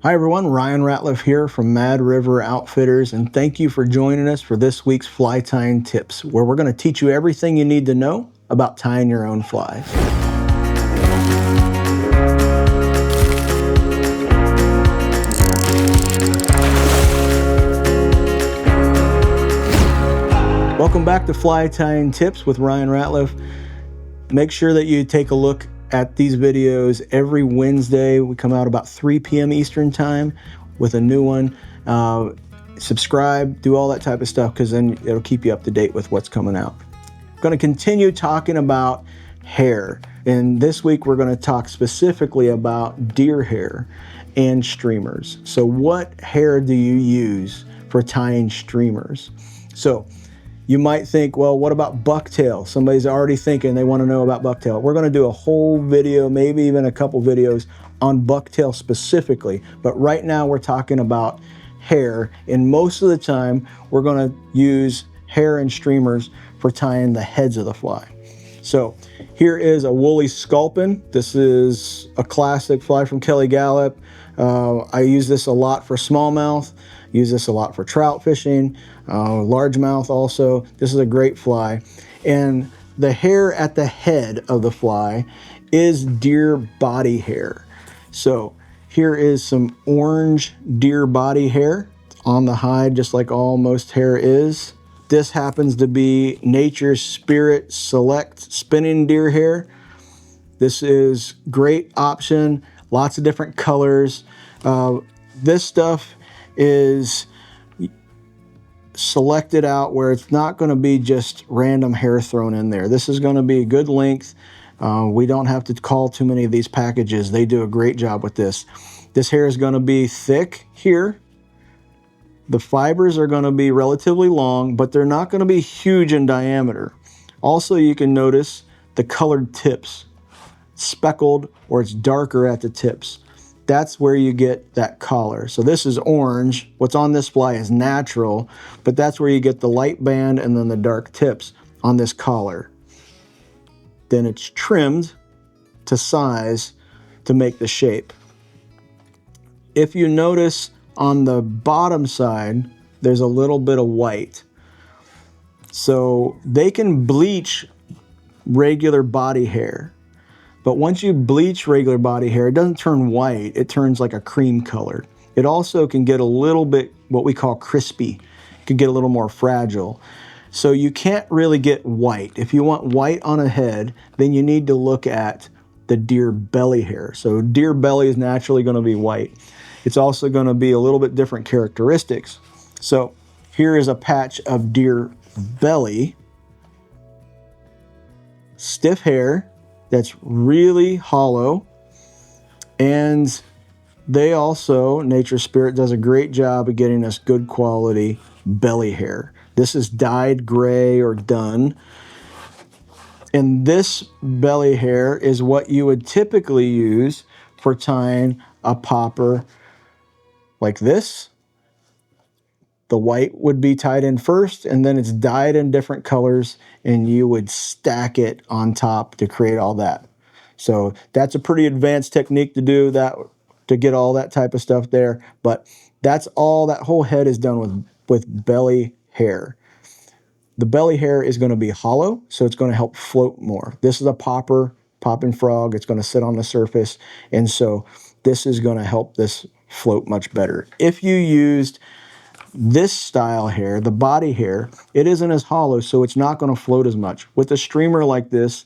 Hi everyone, Ryan Ratliff here from Mad River Outfitters, and thank you for joining us for this week's fly tying tips, where we're going to teach you everything you need to know about tying your own flies. Welcome back to Fly Tying Tips with Ryan Ratliff. Make sure that you take a look at these videos every Wednesday. We come out about 3 p.m. Eastern time with a new one. Subscribe, do all that type of stuff, because then it'll keep you up to date with what's coming out. I'm going to continue talking about hair, and this week we're going to talk specifically about deer hair and streamers. So what hair do you use for tying streamers? So you might think, well, what about bucktail? Somebody's already thinking they want to know about bucktail. We're going to do a whole video, maybe even a couple videos on bucktail specifically. But right now we're talking about hair, and most of the time we're going to use hair and streamers for tying the heads of the fly. So here is a woolly sculpin. This is a classic fly from Kelly Gallup. I use this a lot for smallmouth. Use this a lot for trout fishing, largemouth also. This is a great fly. And the hair at the head of the fly is deer body hair. So here is some orange deer body hair on the hide, just like most hair is. This happens to be Nature's Spirit Select spinning deer hair. This is great option, lots of different colors. This stuff is selected out where it's not going to be just random hair thrown in there. This is going to be a good length. We don't have to call too many of these packages. They do a great job with this. This hair is going to be thick here. The fibers are going to be relatively long, but they're not going to be huge in diameter. Also, you can notice the colored tips, speckled, or it's darker at the tips. That's where you get that collar. So this is orange. What's on this fly is natural, but that's where you get the light band and then the dark tips on this collar. Then it's trimmed to size to make the shape. If you notice on the bottom side, there's a little bit of white. So they can bleach regular body hair. But once you bleach regular body hair, it doesn't turn white, it turns like a cream color. It also can get a little bit what we call crispy. It can get a little more fragile. So you can't really get white. If you want white on a head, then you need to look at the deer belly hair. So deer belly is naturally going to be white. It's also going to be a little bit different characteristics. So here is a patch of deer belly. Stiff hair that's really hollow, and they also, Nature's Spirit does a great job of getting us good quality belly hair. This is dyed gray or dun, and this belly hair is what you would typically use for tying a popper like this. The white would be tied in first, and then it's dyed in different colors, and you would stack it on top to create all that. So that's a pretty advanced technique to do that, to get all that type of stuff there. But that's all, that whole head is done with belly hair. The belly hair is going to be hollow, so it's going to help float more. This is a popping frog. It's going to sit on the surface, and so this is going to help this float much better. If you used this style hair, the body hair, it isn't as hollow, so it's not going to float as much. With a streamer like this,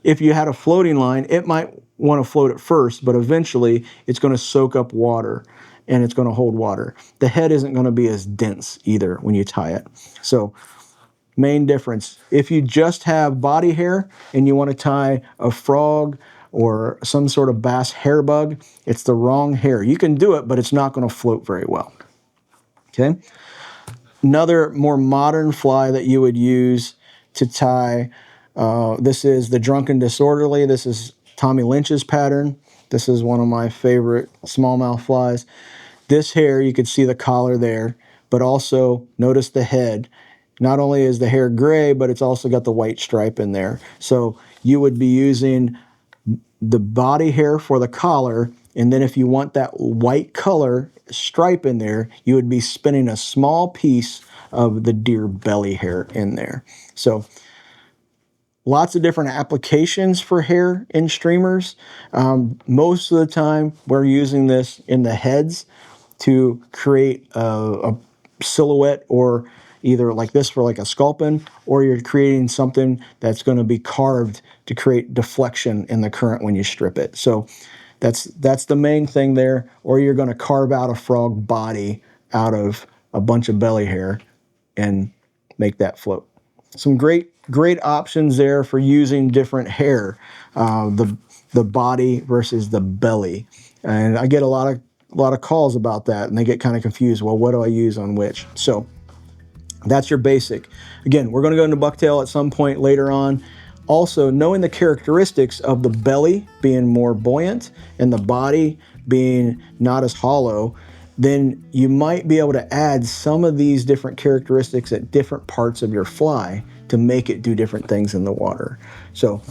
if you had a floating line, it might want to float at first, but eventually it's going to soak up water and it's going to hold water. The head isn't going to be as dense either when you tie it. So main difference, if you just have body hair and you want to tie a frog or some sort of bass hair bug, it's the wrong hair. You can do it, but it's not going to float very well. Okay. Another more modern fly that you would use to tie, this is the Drunken Disorderly. This is Tommy Lynch's pattern. This is one of my favorite smallmouth flies. This hair, you could see the collar there, but also notice the head. Not only is the hair gray, but it's also got the white stripe in there. So you would be using the body hair for the collar And then if you want that white color stripe in there, you would be spinning a small piece of the deer belly hair in there. So lots of different applications for hair in streamers. Most of the time, we're using this in the heads to create a silhouette, or either like this for like a sculpin, or you're creating something that's going to be carved to create deflection in the current when you strip it. So that's the main thing there. Or you're going to carve out a frog body out of a bunch of belly hair and make that float. Some great options there for using different hair, the body versus the belly. And I get a lot of calls about that, and they get kind of confused. Well, what do I use on which? So that's your basic. Again, we're going to go into bucktail at some point later on. Also, knowing the characteristics of the belly being more buoyant and the body being not as hollow, then you might be able to add some of these different characteristics at different parts of your fly to make it do different things in the water. So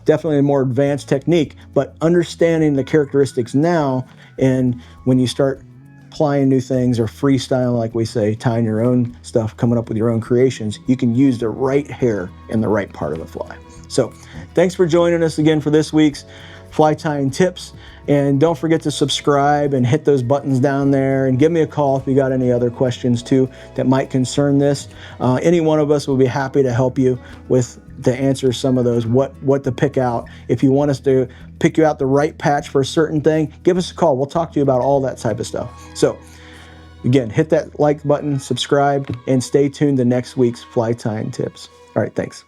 definitely a more advanced technique, but understanding the characteristics now, and when you start applying new things or freestyling, like we say, tying your own stuff, coming up with your own creations, you can use the right hair in the right part of the fly. So thanks for joining us again for this week's fly tying tips. And don't forget to subscribe and hit those buttons down there, and give me a call if you got any other questions too that might concern this. Any one of us will be happy to help you to answer some of those, what to pick out. If you want us to pick you out the right patch for a certain thing, give us a call. We'll talk to you about all that type of stuff. So again, hit that like button, subscribe, and stay tuned to next week's fly tying tips. All right, thanks.